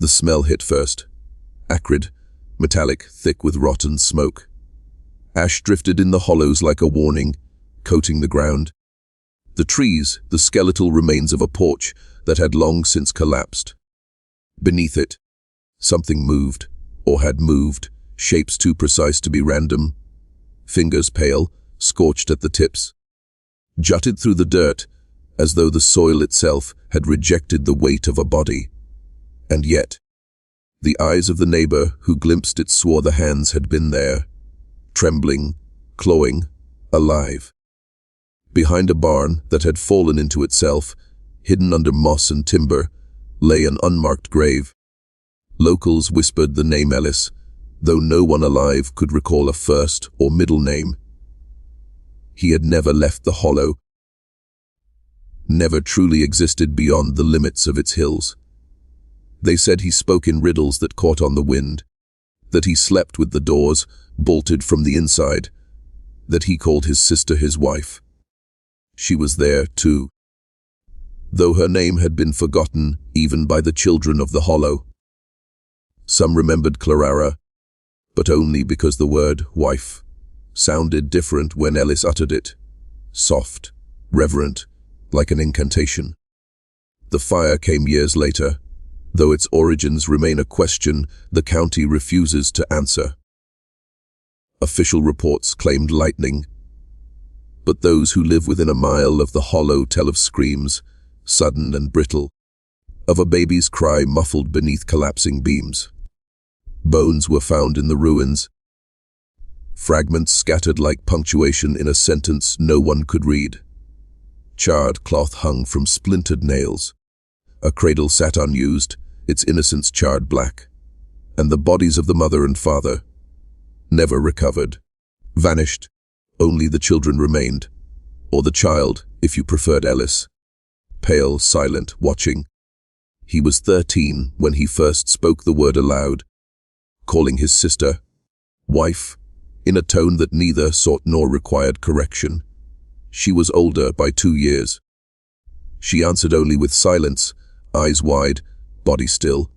The smell hit first. Acrid, metallic, thick with rotten smoke. Ash drifted in the hollows like a warning, coating the ground. The trees, the skeletal remains of a porch that had long since collapsed. Beneath it, something moved, or had moved, shapes too precise to be random. Fingers pale, scorched at the tips. Jutted through the dirt, as though the soil itself had rejected the weight of a body. And yet, the eyes of the neighbor who glimpsed it swore the hands had been there, trembling, clawing, alive. Behind a barn that had fallen into itself, hidden under moss and timber, lay an unmarked grave. Locals whispered the name Ellis, though no one alive could recall a first or middle name. He had never left the hollow, never truly existed beyond the limits of its hills. They said he spoke in riddles that caught on the wind, that he slept with the doors bolted from the inside, that he called his sister his wife. She was there, too, though her name had been forgotten even by the children of the hollow. Some remembered Clara, but only because the word wife sounded different when Ellis uttered it, soft, reverent, like an incantation. The fire came years later. Though its origins remain a question the county refuses to answer. Official reports claimed lightning, but those who live within a mile of the hollow tell of screams, sudden and brittle, of a baby's cry muffled beneath collapsing beams. Bones were found in the ruins, fragments scattered like punctuation in a sentence no one could read. Charred cloth hung from splintered nails. A cradle sat unused, its innocence charred black, and the bodies of the mother and father, never recovered, vanished. Only the children remained, or the child, if you preferred Ellis, pale, silent, watching. He was 13 when he first spoke the word aloud, calling his sister wife, in a tone that neither sought nor required correction. She was older by 2 years. She answered only with silence, eyes wide, body still.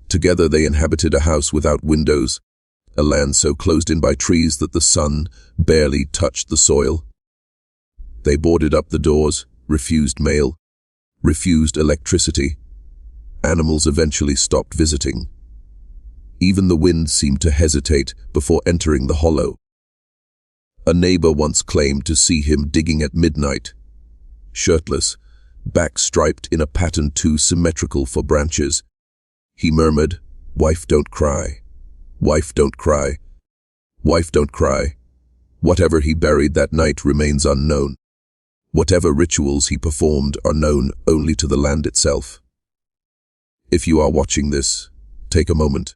Together they inhabited a house without windows, a land so closed in by trees that the sun barely touched the soil. They boarded up the doors, refused mail, refused electricity. Animals eventually stopped visiting. Even the wind seemed to hesitate before entering the hollow. A neighbor once claimed to see him digging at midnight, shirtless, back striped in a pattern too symmetrical for branches. He murmured, "Wife, don't cry. Wife, don't cry. Wife, don't cry." Whatever he buried that night remains unknown. Whatever rituals he performed are known only to the land itself. If you are watching this, take a moment.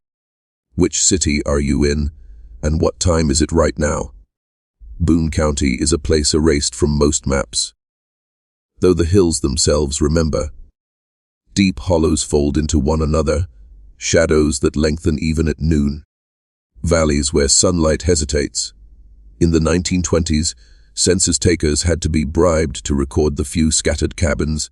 Which city are you in, and what time is it right now? Boone County is a place erased from most maps, though the hills themselves remember. Deep hollows fold into one another, shadows that lengthen even at noon. Valleys where sunlight hesitates. In the 1920s, census takers had to be bribed to record the few scattered cabins.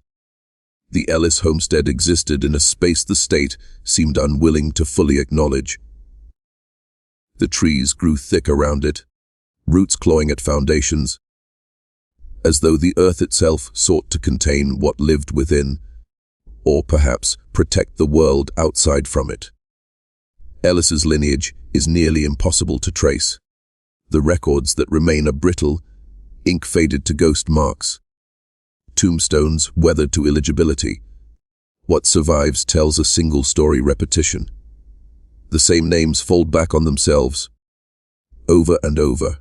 The Ellis homestead existed in a space the state seemed unwilling to fully acknowledge. The trees grew thick around it, roots clawing at foundations, as though the earth itself sought to contain what lived within, or perhaps protect the world outside from it. Ellis's lineage is nearly impossible to trace. The records that remain are brittle, ink faded to ghost marks, tombstones weathered to illegibility. What survives tells a single-story repetition. The same names fold back on themselves, over and over.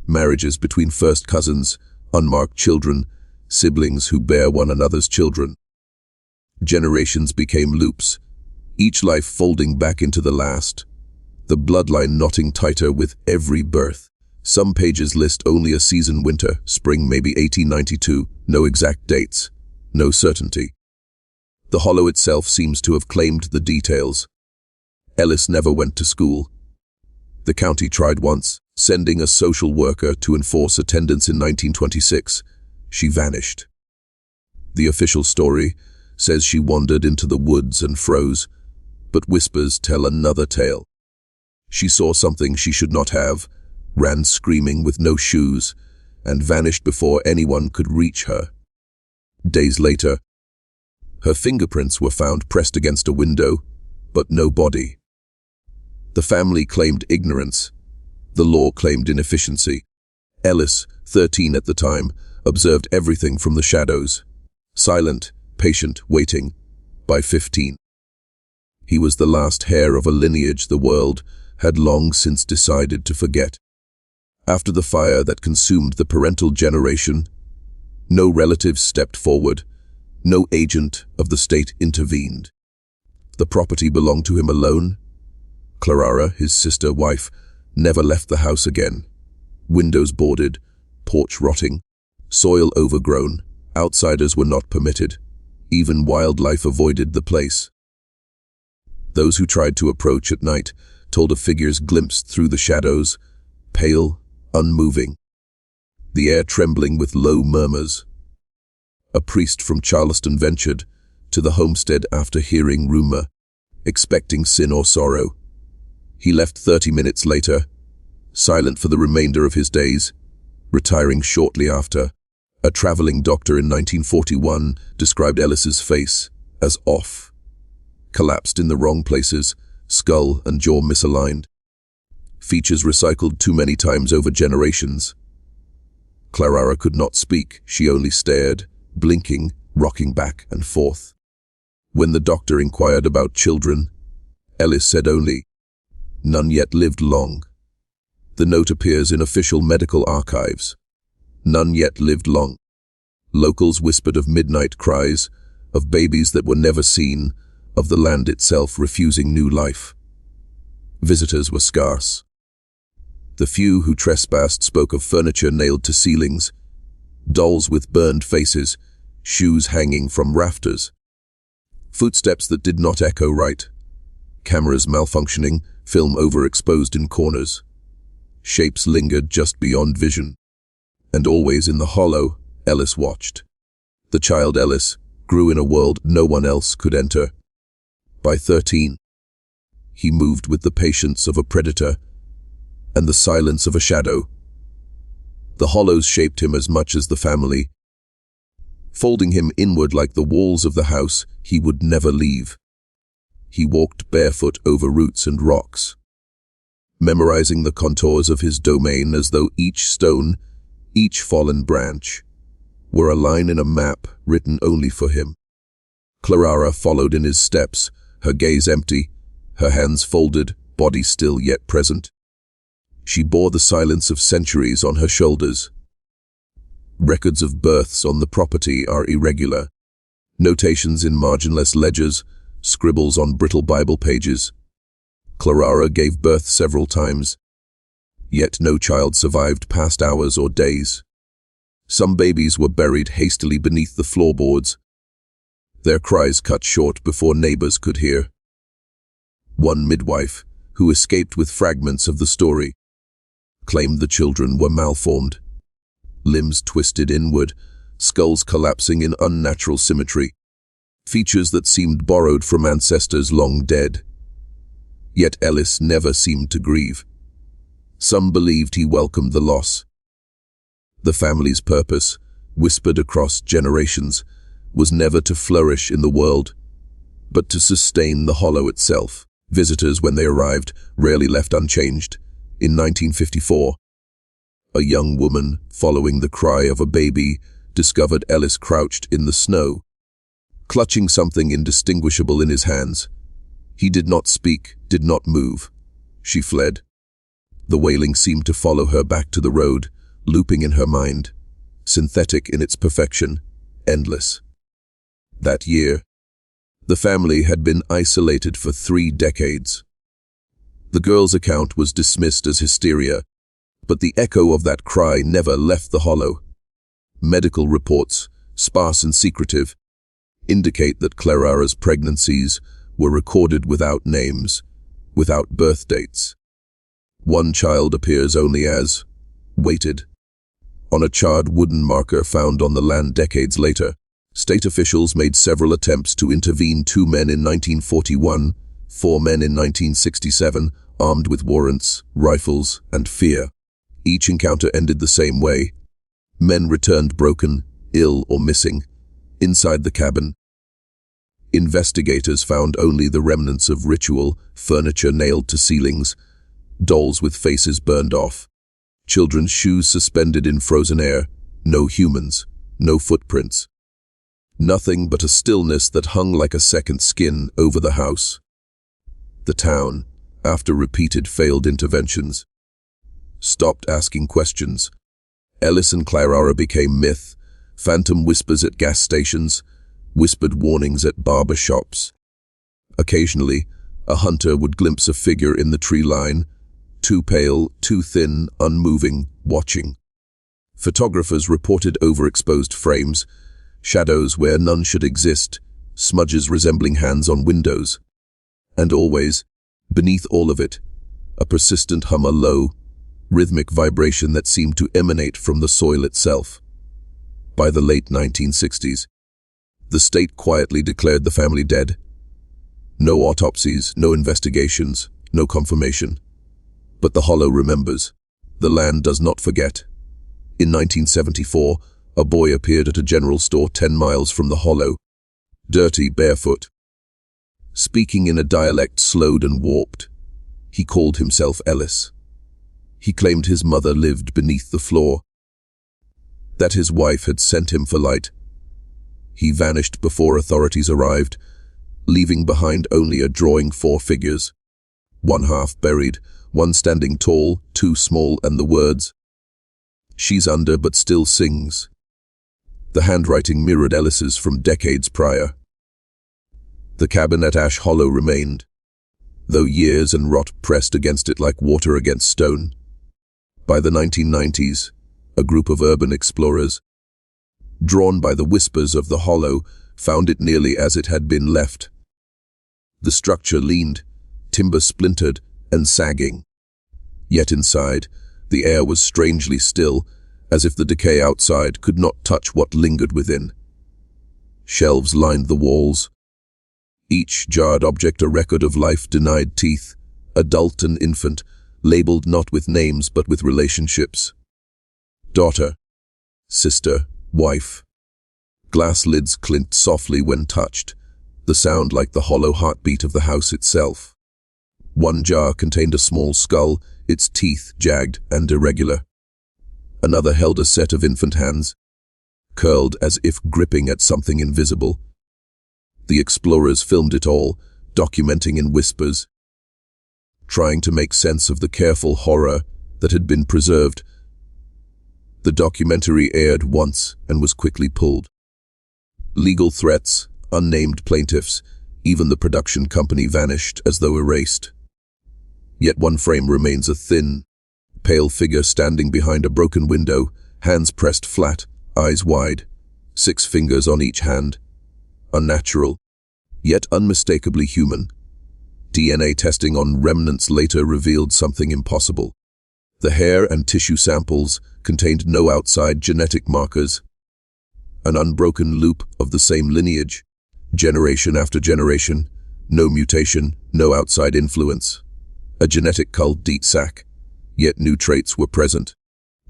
Marriages between first cousins, unmarked children, siblings who bear one another's children. Generations became loops, each life folding back into the last, the bloodline knotting tighter with every birth. Some pages list only a season: winter, spring, maybe 1892, no exact dates, no certainty. The hollow itself seems to have claimed the details. Ellis never went to school. The county tried once, sending a social worker to enforce attendance in 1926. She vanished. The official story says she wandered into the woods and froze, But whispers tell another tale. She saw something she should not have, ran screaming with no shoes, and vanished before anyone could reach her. Days later, her fingerprints were found pressed against a window, but no body. The family claimed ignorance. The law claimed inefficiency. Ellis, 13 at the time, observed everything from the shadows. Silent, patient, waiting. By 15. He was the last heir of a lineage the world had long since decided to forget. After the fire that consumed the parental generation, no relatives stepped forward, no agent of the state intervened. The property belonged to him alone. Clara, his sister wife, never left the house again. Windows boarded, porch rotting, soil overgrown, outsiders were not permitted. Even wildlife avoided the place. Those who tried to approach at night told of figures glimpsed through the shadows, pale, unmoving, the air trembling with low murmurs. A priest from Charleston ventured to the homestead after hearing rumor, expecting sin or sorrow. He left 30 minutes later, silent for the remainder of his days, retiring shortly after. A traveling doctor in 1941 described Ellis's face as off, collapsed in the wrong places, skull and jaw misaligned. Features recycled too many times over generations. Clara could not speak, she only stared, blinking, rocking back and forth. When the doctor inquired about children, Ellis said only, "None yet lived long." The note appears in official medical archives. None yet lived long. Locals whispered of midnight cries, of babies that were never seen, of the land itself refusing new life. Visitors were scarce. The few who trespassed spoke of furniture nailed to ceilings, dolls with burned faces, shoes hanging from rafters, footsteps that did not echo right, cameras malfunctioning, film overexposed in corners. Shapes lingered just beyond vision. And always in the hollow, Ellis watched. The child Ellis grew in a world no one else could enter. By 13, he moved with the patience of a predator and the silence of a shadow. The hollows shaped him as much as the family, folding him inward like the walls of the house he would never leave. He walked barefoot over roots and rocks, memorizing the contours of his domain as though each stone, each fallen branch, were a line in a map written only for him. Clara followed in his steps, her gaze empty, her hands folded, body still yet present. She bore the silence of centuries on her shoulders. Records of births on the property are irregular. Notations in marginless ledgers, scribbles on brittle Bible pages. Clara gave birth several times, yet no child survived past hours or days. Some babies were buried hastily beneath the floorboards, their cries cut short before neighbors could hear. One midwife, who escaped with fragments of the story, claimed the children were malformed, limbs twisted inward, skulls collapsing in unnatural symmetry, features that seemed borrowed from ancestors long dead. Yet Ellis never seemed to grieve. Some believed he welcomed the loss. The family's purpose, whispered across generations, was never to flourish in the world, but to sustain the hollow itself. Visitors, when they arrived, rarely left unchanged. In 1954, a young woman, following the cry of a baby, discovered Ellis crouched in the snow, clutching something indistinguishable in his hands. He did not speak, did not move. She fled. The wailing seemed to follow her back to the road, looping in her mind, synthetic in its perfection, endless. That year, the family had been isolated for 3 decades. The girl's account was dismissed as hysteria, but the echo of that cry never left the hollow. Medical reports, sparse and secretive, indicate that Clara's pregnancies were recorded without names, without birth dates. One child appears only as weighted on a charred wooden marker found on the land decades later. State officials made several attempts to intervene. 2 men in 1941 4 men in 1967, armed with warrants, rifles, and fear. Each encounter ended the same way. Men returned broken, ill, or missing. Inside the cabin, investigators found only the remnants of ritual, furniture nailed to ceilings, dolls with faces burned off, children's shoes suspended in frozen air, no humans, no footprints. Nothing but a stillness that hung like a second skin over the house. The town, after repeated failed interventions, stopped asking questions. Ellis and Clara became myth, phantom whispers at gas stations, whispered warnings at barber shops. Occasionally, a hunter would glimpse a figure in the tree line, too pale, too thin, unmoving, watching. Photographers reported overexposed frames, shadows where none should exist, smudges resembling hands on windows. And always, beneath all of it, a persistent hum, a low, rhythmic vibration that seemed to emanate from the soil itself. By the late 1960s, the state quietly declared the family dead. No autopsies, no investigations, no confirmation. But the hollow remembers. The land does not forget. In 1974, a boy appeared at a general store 10 miles from the hollow, dirty, barefoot. Speaking in a dialect slowed and warped, he called himself Ellis. He claimed his mother lived beneath the floor, that his wife had sent him for light. He vanished before authorities arrived, leaving behind only a drawing 4 figures, one half buried, one standing tall, 2 small, and the words, "She's under but still sings." The handwriting mirrored Ellis's from decades prior. The cabin at Ash Hollow remained, though years and rot pressed against it like water against stone. By the 1990s, a group of urban explorers, drawn by the whispers of the hollow, found it nearly as it had been left. The structure leaned, timber splintered and sagging. Yet inside, the air was strangely still, as if the decay outside could not touch what lingered within. Shelves lined the walls, each jarred object a record of life denied teeth, adult and infant, labeled not with names but with relationships. Daughter, sister, wife. Glass lids clinked softly when touched, the sound like the hollow heartbeat of the house itself. One jar contained a small skull, its teeth jagged and irregular. Another held a set of infant hands, curled as if gripping at something invisible. The explorers filmed it all, documenting in whispers, trying to make sense of the careful horror that had been preserved. The documentary aired once and was quickly pulled. Legal threats, unnamed plaintiffs, even the production company vanished as though erased. Yet one frame remains, a thin, pale figure standing behind a broken window, hands pressed flat, eyes wide, 6 fingers on each hand. Unnatural, yet unmistakably human. DNA testing on remnants later revealed something impossible. The hair and tissue samples contained no outside genetic markers. An unbroken loop of the same lineage, generation after generation, no mutation, no outside influence. A genetic cul-de-sac, yet new traits were present,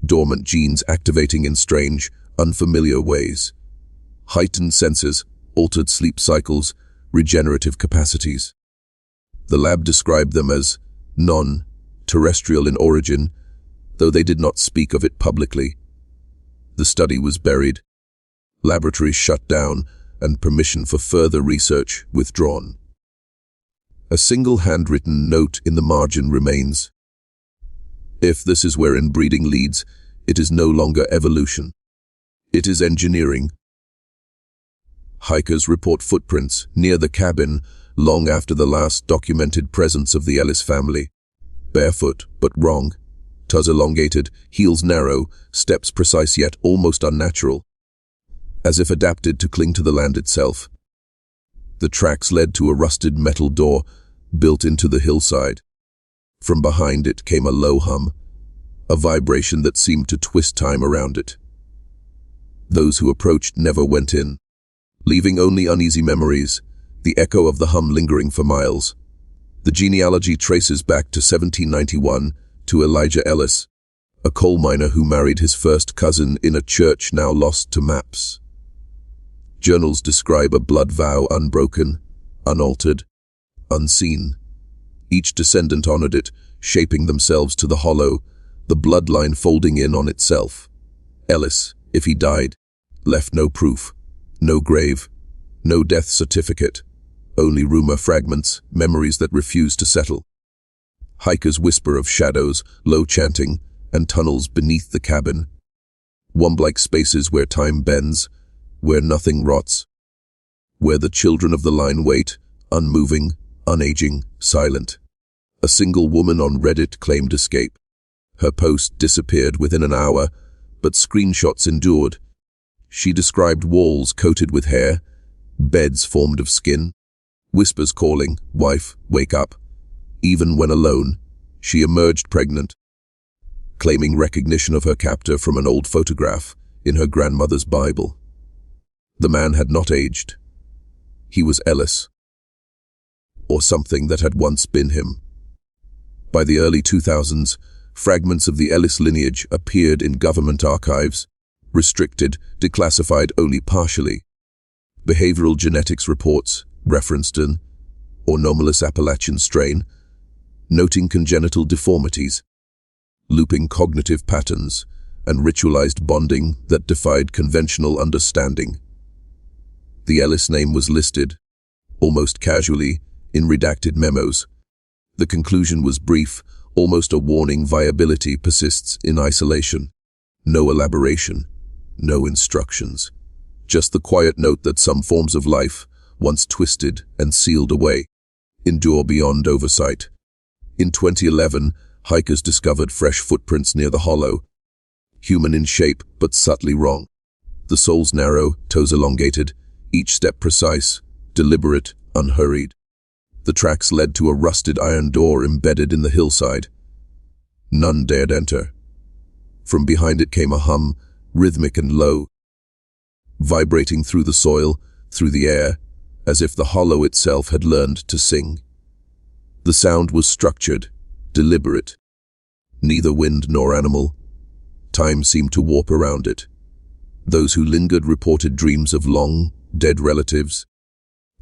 dormant genes activating in strange, unfamiliar ways. Heightened senses, altered sleep cycles, regenerative capacities. The lab described them as non-terrestrial in origin, though they did not speak of it publicly. The study was buried, laboratories shut down, and permission for further research withdrawn. A single handwritten note in the margin remains. If this is where inbreeding leads, it is no longer evolution. It is engineering. Hikers report footprints near the cabin long after the last documented presence of the Ellis family. Barefoot, but wrong. Toes elongated, heels narrow, steps precise yet almost unnatural, as if adapted to cling to the land itself. The tracks led to a rusted metal door built into the hillside. From behind it came a low hum, a vibration that seemed to twist time around it. Those who approached never went in, leaving only uneasy memories, the echo of the hum lingering for miles. The genealogy traces back to 1791 to Elijah Ellis, a coal miner who married his first cousin in a church now lost to maps. Journals describe a blood vow unbroken, unaltered, unseen. Each descendant honored it, shaping themselves to the hollow, the bloodline folding in on itself. Ellis, if he died, left no proof, no grave, no death certificate, only rumor fragments, memories that refused to settle. Hikers whisper of shadows, low chanting, and tunnels beneath the cabin. Womb-like spaces where time bends, where nothing rots. Where the children of the line wait, unmoving, unaging, silent. A single woman on Reddit claimed escape. Her post disappeared within an hour, but screenshots endured. She described walls coated with hair, beds formed of skin, whispers calling, "Wife, wake up." Even when alone, she emerged pregnant, claiming recognition of her captor from an old photograph in her grandmother's Bible. The man had not aged. He was Ellis, or something that had once been him. By the early 2000s, fragments of the Ellis lineage appeared in government archives, restricted, declassified only partially. Behavioral genetics reports referenced an anomalous Appalachian strain, noting congenital deformities, looping cognitive patterns, and ritualized bonding that defied conventional understanding. The Ellis name was listed, almost casually, in redacted memos. The conclusion was brief, almost a warning: viability persists in isolation. No elaboration, no instructions. Just the quiet note that some forms of life, once twisted and sealed away, endure beyond oversight. In 2011, hikers discovered fresh footprints near the hollow. Human in shape, but subtly wrong. The soles narrow, toes elongated, each step precise, deliberate, unhurried. The tracks led to a rusted iron door embedded in the hillside. None dared enter. From behind it came a hum, rhythmic and low, vibrating through the soil, through the air, as if the hollow itself had learned to sing. The sound was structured, deliberate. Neither wind nor animal. Time seemed to warp around it. Those who lingered reported dreams of long, dead relatives,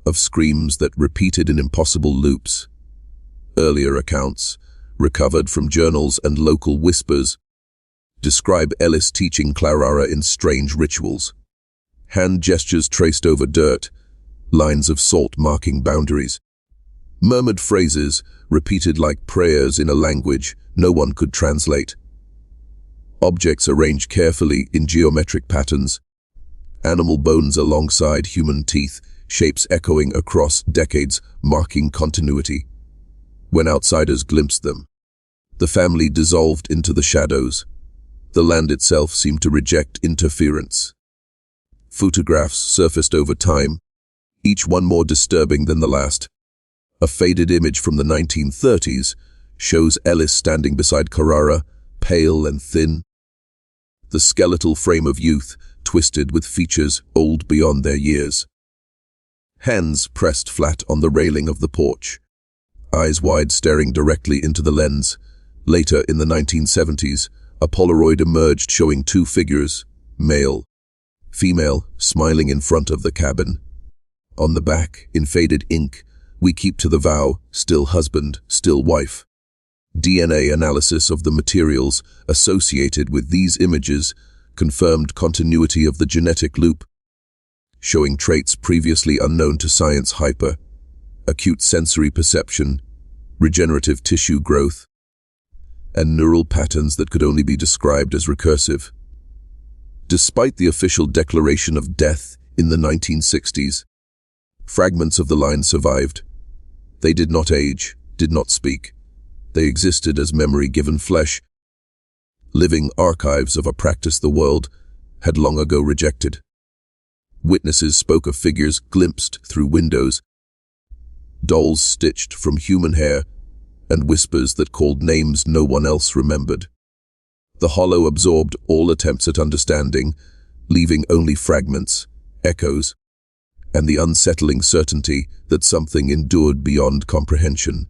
of screams that repeated in impossible loops. Earlier accounts, recovered from journals and local whispers, describe Ellis teaching Clara in strange rituals. Hand gestures traced over dirt, lines of salt marking boundaries. Murmured phrases, repeated like prayers in a language no one could translate. Objects arranged carefully in geometric patterns. Animal bones alongside human teeth, shapes echoing across decades, marking continuity. When outsiders glimpsed them, the family dissolved into the shadows. The land itself seemed to reject interference. Photographs surfaced over time, each one more disturbing than the last. A faded image from the 1930s shows Ellis standing beside Carrara, pale and thin. The skeletal frame of youth, twisted with features old beyond their years. Hands pressed flat on the railing of the porch, eyes wide staring directly into the lens. Later, in the 1970s, a Polaroid emerged showing two figures, male, female, smiling in front of the cabin. On the back, in faded ink, "We keep to the vow, still husband, still wife." DNA analysis of the materials associated with these images confirmed continuity of the genetic loop, showing traits previously unknown to science: acute sensory perception, regenerative tissue growth, and neural patterns that could only be described as recursive. Despite the official declaration of death in the 1960s, fragments of the line survived. They did not age, did not speak. They existed as memory given flesh, living archives of a practice the world had long ago rejected. Witnesses spoke of figures glimpsed through windows, dolls stitched from human hair, and whispers that called names no one else remembered. The hollow absorbed all attempts at understanding, leaving only fragments, echoes, and the unsettling certainty that something endured beyond comprehension.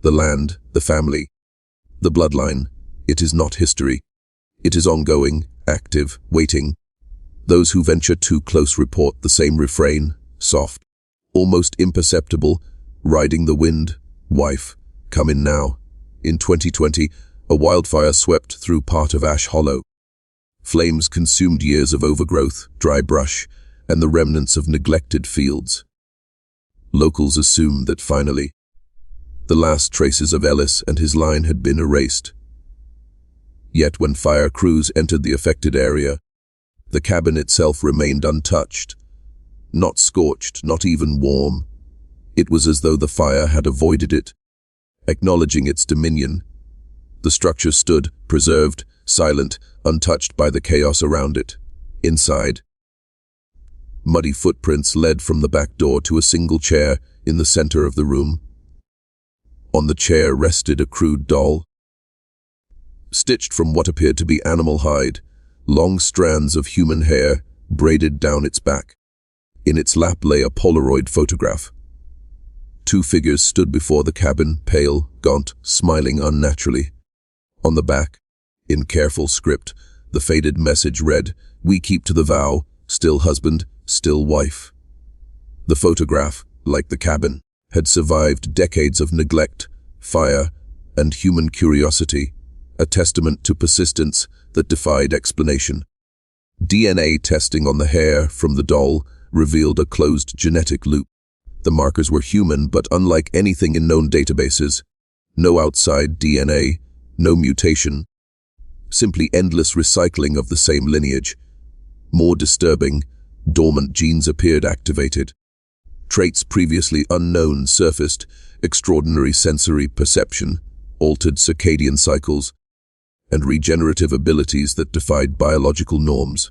the land, the family, the bloodline. It is not history. It is ongoing, active, waiting. Those who venture too close report the same refrain, soft, almost imperceptible, riding the wind, wife, come in now. In 2020, a wildfire swept through part of Ash Hollow. Flames consumed years of overgrowth, dry brush, and the remnants of neglected fields. Locals assumed that finally, the last traces of Ellis and his line had been erased. Yet when fire crews entered the affected area, the cabin itself remained untouched, not scorched, not even warm. It was as though the fire had avoided it, acknowledging its dominion. The structure stood, preserved, silent, untouched by the chaos around it. Inside, muddy footprints led from the back door to a single chair in the center of the room. On the chair rested a crude doll, stitched from what appeared to be animal hide, long strands of human hair braided down its back. In its lap lay a Polaroid photograph. Two figures stood before the cabin, pale, gaunt, smiling unnaturally. On the back, in careful script, the faded message read, "We keep to the vow, still husband, still wife." The photograph, like the cabin, had survived decades of neglect, fire, and human curiosity, a testament to persistence that defied explanation. DNA testing on the hair from the doll revealed a closed genetic loop. The markers were human, but unlike anything in known databases. No outside DNA, no mutation, simply endless recycling of the same lineage. More disturbing, dormant genes appeared activated. Traits previously unknown surfaced, extraordinary sensory perception, altered circadian cycles, and regenerative abilities that defied biological norms.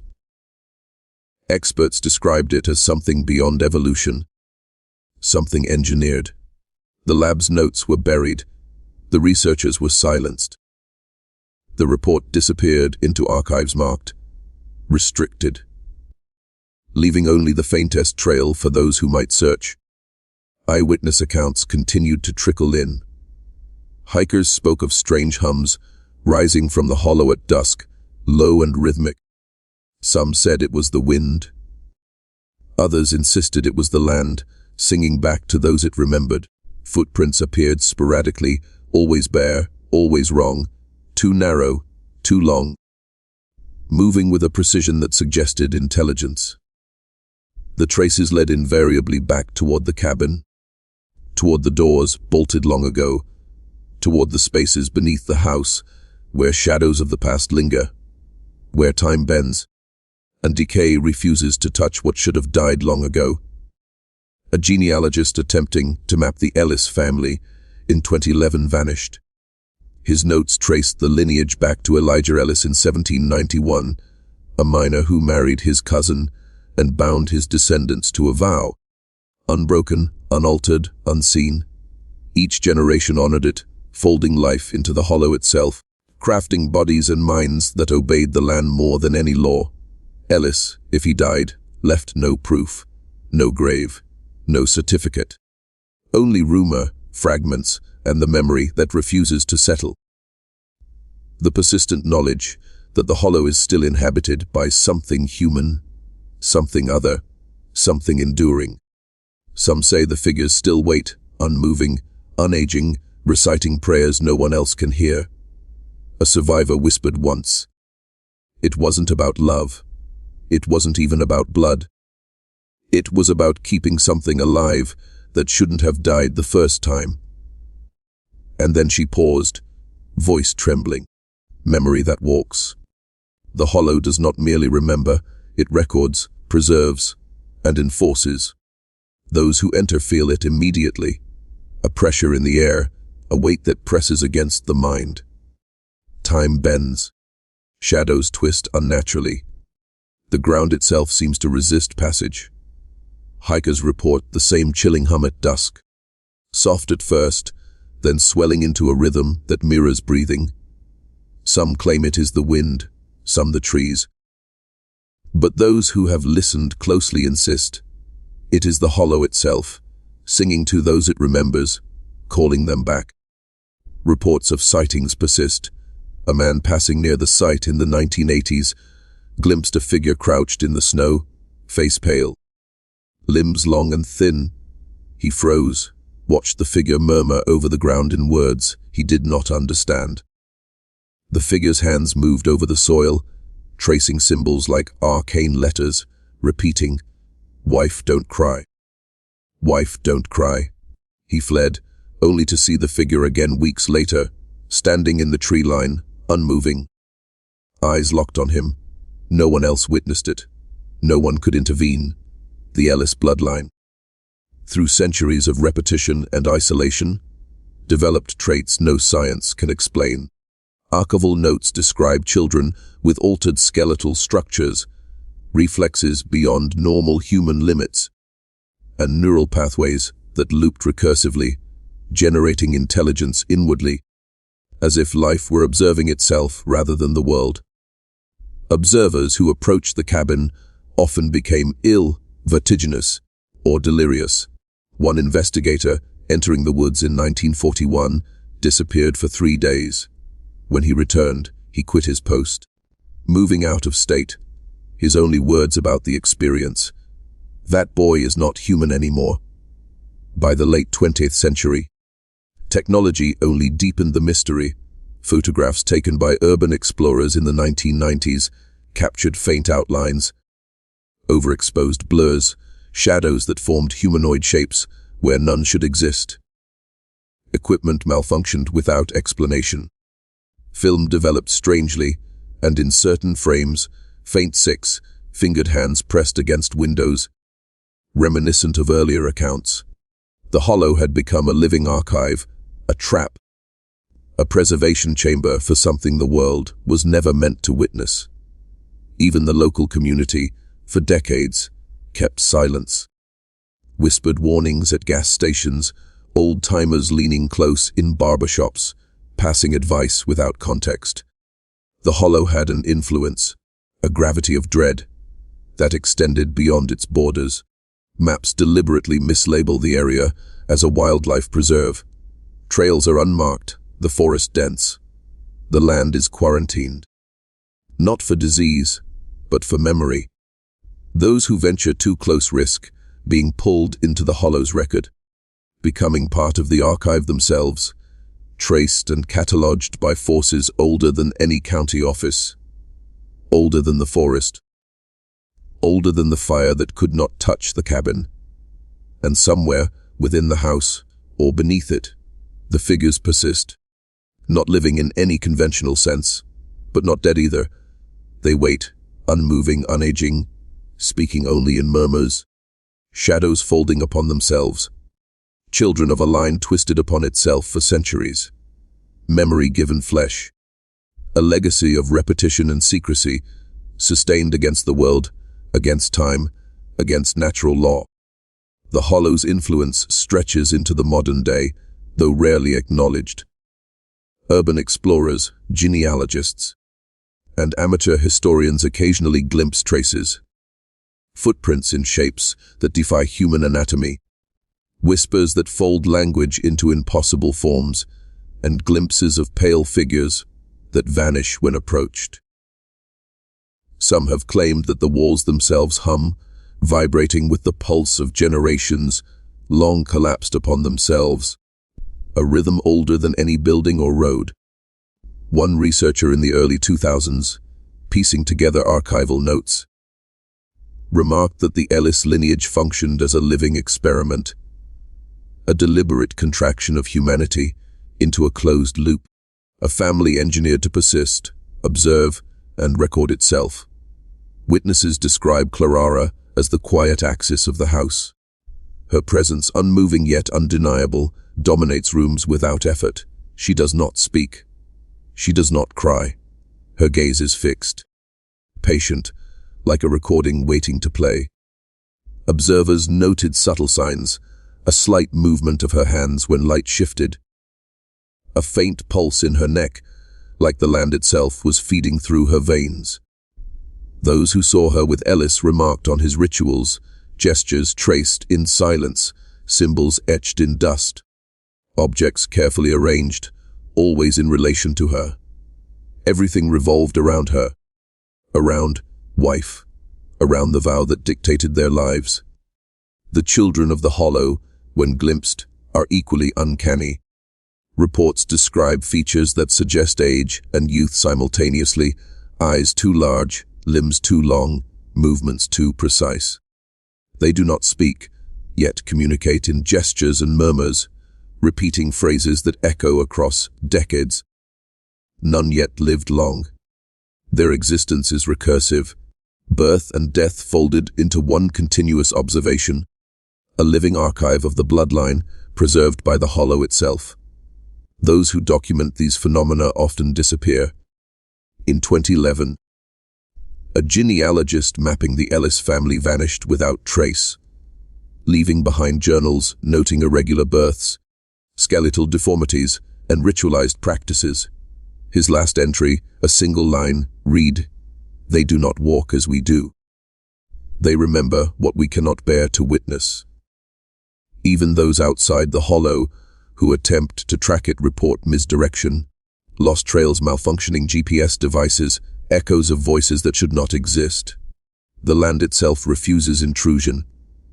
Experts described it as something beyond evolution, something engineered. The lab's notes were buried. The researchers were silenced. The report disappeared into archives marked restricted, leaving only the faintest trail for those who might search. Eyewitness accounts continued to trickle in. Hikers spoke of strange hums rising from the hollow at dusk, low and rhythmic. Some said it was the wind. Others insisted it was the land, singing back to those it remembered. Footprints appeared sporadically, always bare, always wrong, too narrow, too long, moving with a precision that suggested intelligence. The traces led invariably back toward the cabin, toward the doors bolted long ago, toward the spaces beneath the house where shadows of the past linger, where time bends, and decay refuses to touch what should have died long ago. A genealogist attempting to map the Ellis family in 2011 vanished. His notes traced the lineage back to Elijah Ellis in 1791, a miner who married his cousin and bound his descendants to a vow. Unbroken, unaltered, unseen. Each generation honored it, folding life into the hollow itself, crafting bodies and minds that obeyed the land more than any law. Ellis, if he died, left no proof, no grave, no certificate. Only rumor, fragments, and the memory that refuses to settle. The persistent knowledge that the hollow is still inhabited by something human, something other, something enduring. Some say the figures still wait, unmoving, unaging, reciting prayers no one else can hear. A survivor whispered once, "It wasn't about love. It wasn't even about blood. It was about keeping something alive that shouldn't have died the first time." And then she paused, voice trembling. Memory that walks. The hollow does not merely remember, it records, preserves, and enforces. Those who enter feel it immediately, a pressure in the air, a weight that presses against the mind. Time bends. Shadows twist unnaturally. The ground itself seems to resist passage. Hikers report the same chilling hum at dusk. Soft at first, then swelling into a rhythm that mirrors breathing. Some claim it is the wind, some the trees. But those who have listened closely insist it is the hollow itself, singing to those it remembers, calling them back. Reports of sightings persist. A man passing near the site in the 1980s glimpsed a figure crouched in the snow, face pale, limbs long and thin. He froze, watched the figure murmur over the ground in words he did not understand. The figure's hands moved over the soil, tracing symbols like arcane letters, repeating, "Wife, don't cry. Wife, don't cry." He fled, only to see the figure again weeks later, standing in the tree line, unmoving. Eyes locked on him. No one else witnessed it. No one could intervene. The Ellis bloodline. Through centuries of repetition and isolation, developed traits no science can explain. Archival notes describe children with altered skeletal structures, reflexes beyond normal human limits, and neural pathways that looped recursively, generating intelligence inwardly, as if life were observing itself rather than the world. Observers who approached the cabin often became ill, vertiginous, or delirious. One investigator, entering the woods in 1941, disappeared for 3 days. When he returned, he quit his post. Moving out of state, his only words about the experience: "That boy is not human anymore." By the late 20th century, technology only deepened the mystery. Photographs taken by urban explorers in the 1990s captured faint outlines, overexposed blurs, shadows that formed humanoid shapes where none should exist. Equipment malfunctioned without explanation. Film developed strangely, and in certain frames, faint six-fingered hands pressed against windows, reminiscent of earlier accounts. The hollow had become a living archive, a trap, a preservation chamber for something the world was never meant to witness. Even the local community, for decades, kept silence. Whispered warnings at gas stations, old-timers leaning close in barbershops, passing advice without context. The hollow had an influence, a gravity of dread, that extended beyond its borders. Maps deliberately mislabel the area as a wildlife preserve. Trails are unmarked, the forest dense. The land is quarantined. Not for disease, but for memory. Those who venture too close risk being pulled into the hollow's record, becoming part of the archive themselves, traced and catalogued by forces older than any county office, older than the forest, older than the fire that could not touch the cabin. And somewhere within the house, or beneath it, the figures persist, not living in any conventional sense, but not dead either. They wait, unmoving, unaging, speaking only in murmurs, shadows folding upon themselves, children of a line twisted upon itself for centuries, memory given flesh, a legacy of repetition and secrecy, sustained against the world, against time, against natural law. The hollow's influence stretches into the modern day, though rarely acknowledged. Urban explorers, genealogists, and amateur historians occasionally glimpse traces, footprints in shapes that defy human anatomy, whispers that fold language into impossible forms, and glimpses of pale figures that vanish when approached. Some have claimed that the walls themselves hum, vibrating with the pulse of generations long collapsed upon themselves, a rhythm older than any building or road. One researcher in the early 2000s, piecing together archival notes, remarked that the Ellis lineage functioned as a living experiment, a deliberate contraction of humanity into a closed loop, a family engineered to persist, observe, and record itself. Witnesses describe Clara as the quiet axis of the house. Her presence, unmoving yet undeniable, dominates rooms without effort. She does not speak. She does not cry. Her gaze is fixed, patient, like a recording waiting to play. Observers noted subtle signs, a slight movement of her hands when light shifted, a faint pulse in her neck, like the land itself was feeding through her veins. Those who saw her with Ellis remarked on his rituals, gestures traced in silence, symbols etched in dust, objects carefully arranged, always in relation to her. Everything revolved around her, around wife, around the vow that dictated their lives. The children of the hollow, when glimpsed, are equally uncanny. Reports describe features that suggest age and youth simultaneously: eyes too large, limbs too long, movements too precise. They do not speak, yet communicate in gestures and murmurs, repeating phrases that echo across decades. None yet lived long. Their existence is recursive, birth and death folded into one continuous observation, a living archive of the bloodline preserved by the hollow itself. Those who document these phenomena often disappear. In 2011, a genealogist mapping the Ellis family vanished without trace, leaving behind journals noting irregular births, skeletal deformities, and ritualized practices. His last entry, a single line, read, "They do not walk as we do. They remember what we cannot bear to witness." Even those outside the hollow who attempt to track it report misdirection, lost trails, malfunctioning GPS devices, echoes of voices that should not exist. The land itself refuses intrusion.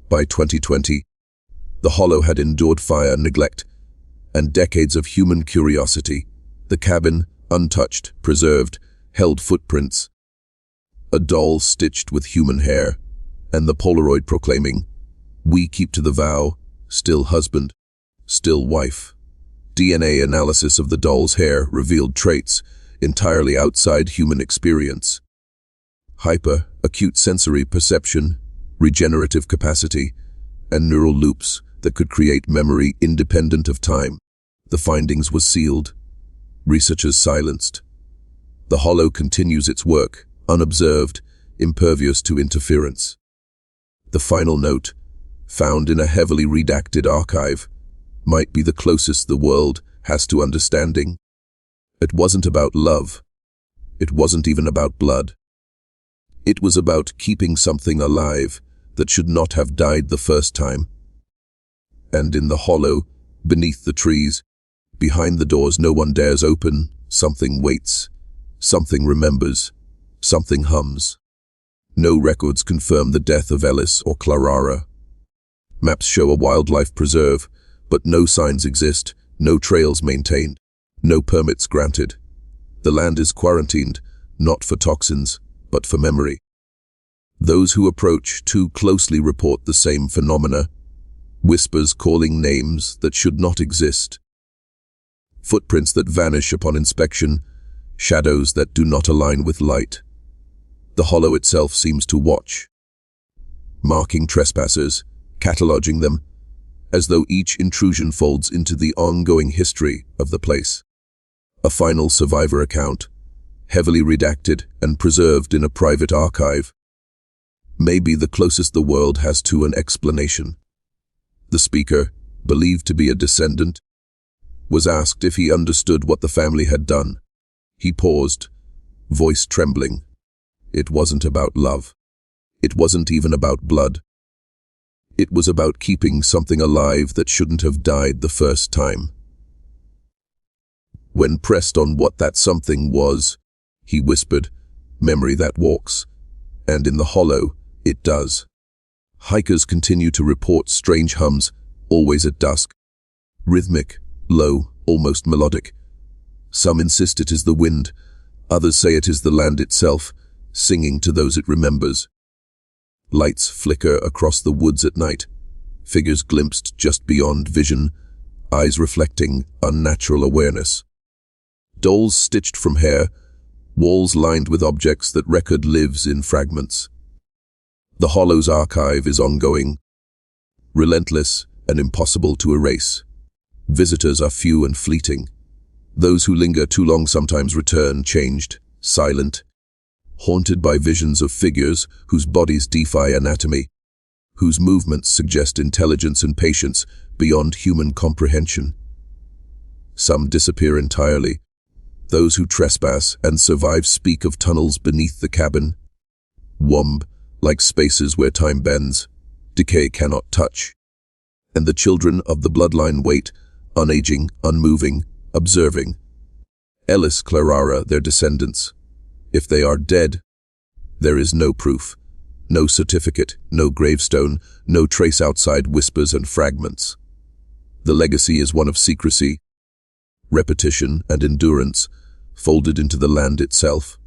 By 2020, the hollow had endured fire, neglect, and decades of human curiosity. The cabin, untouched, preserved, held footprints. A doll stitched with human hair, and the Polaroid proclaiming, "We keep to the vow, still husband, still wife." DNA analysis of the doll's hair revealed traits entirely outside human experience. Hyper, acute sensory perception, regenerative capacity, and neural loops that could create memory independent of time. The findings were sealed. Researchers silenced. The hollow continues its work, unobserved, impervious to interference. The final note, found in a heavily redacted archive, might be the closest the world has to understanding. It wasn't about love. It wasn't even about blood. It was about keeping something alive that should not have died the first time. And in the hollow, beneath the trees, behind the doors no one dares open, something waits, something remembers, something hums. No records confirm the death of Ellis or Clara. Maps show a wildlife preserve, but no signs exist, no trails maintained, no permits granted. The land is quarantined, not for toxins, but for memory. Those who approach too closely report the same phenomena, whispers calling names that should not exist, footprints that vanish upon inspection, shadows that do not align with light. The hollow itself seems to watch, marking trespassers, cataloging them, as though each intrusion folds into the ongoing history of the place. A final survivor account, heavily redacted and preserved in a private archive, may be the closest the world has to an explanation. The speaker, believed to be a descendant, was asked if he understood what the family had done. He paused, voice trembling. It wasn't about love. It wasn't even about blood. It was about keeping something alive that shouldn't have died the first time. When pressed on what that something was, he whispered, "Memory that walks." And in the hollow, it does. Hikers continue to report strange hums, always at dusk. Rhythmic, low, almost melodic. Some insist it is the wind, others say it is the land itself, singing to those it remembers. Lights flicker across the woods at night, figures glimpsed just beyond vision, eyes reflecting unnatural awareness. Dolls stitched from hair, walls lined with objects that record lives in fragments. The hollow's archive is ongoing, relentless and impossible to erase. Visitors are few and fleeting. Those who linger too long sometimes return changed, silent, haunted by visions of figures whose bodies defy anatomy, whose movements suggest intelligence and patience beyond human comprehension. Some disappear entirely. Those who trespass and survive speak of tunnels beneath the cabin, womb, like spaces where time bends, decay cannot touch. And the children of the bloodline wait, unaging, unmoving, observing, Ellis Clarara, their descendants. If they are dead, there is no proof, no certificate, no gravestone, no trace outside whispers and fragments. The legacy is one of secrecy, repetition, and endurance, folded into the land itself.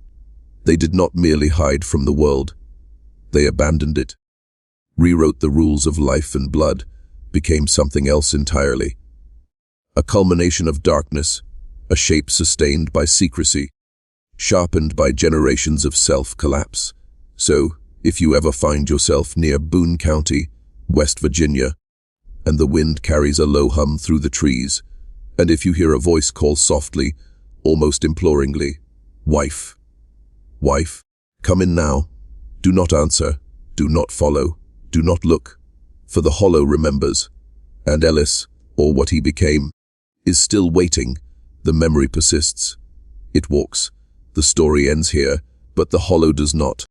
They did not merely hide from the world. They abandoned it, rewrote the rules of life and blood, became something else entirely. A culmination of darkness, a shape sustained by secrecy, sharpened by generations of self-collapse. So, if you ever find yourself near Boone County, West Virginia, and the wind carries a low hum through the trees, and if you hear a voice call softly, almost imploringly, "Wife, wife, come in now," do not answer, do not follow, do not look, for the hollow remembers, and Ellis, or what he became, is still waiting. The memory persists. It walks. The story ends here, but the hollow does not.